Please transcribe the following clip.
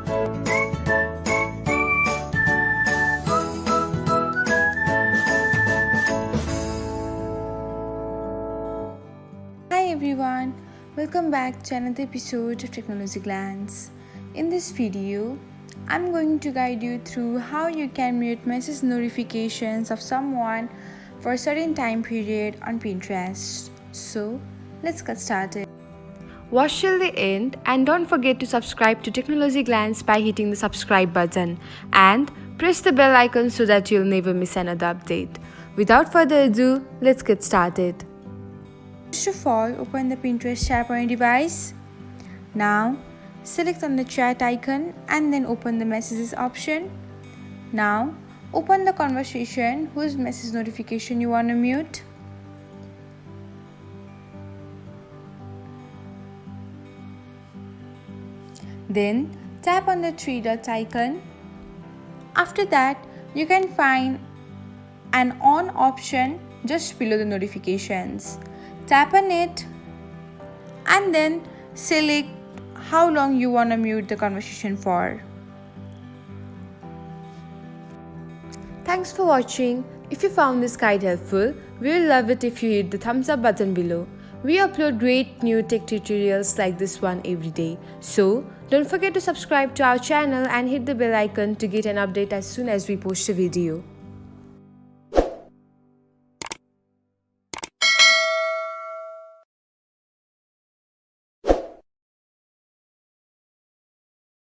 Hi everyone, welcome back to another episode of Technologyglance. In this video, I'm going to guide you through how you can mute message notifications of someone for a certain time period on Pinterest. So, let's get started. Watch till the end and don't forget to subscribe to Technologyglance by hitting the subscribe button and press the bell icon so that you'll never miss another update. Without further ado, let's get started. First of all, open the Pinterest tab on your device. Now, select on the chat icon and then open the messages option. Now, open the conversation whose message notification you want to mute. Then, tap on the three dots icon. After that, you can find an on option just below the notifications. Tap on it and then select how long you want to mute the conversation for. Thanks for watching. If you found this guide helpful, we will love it if you hit the thumbs up button below. We upload great new tech tutorials like this one every day. So, don't forget to subscribe to our channel and hit the bell icon to get an update as soon as we post a video.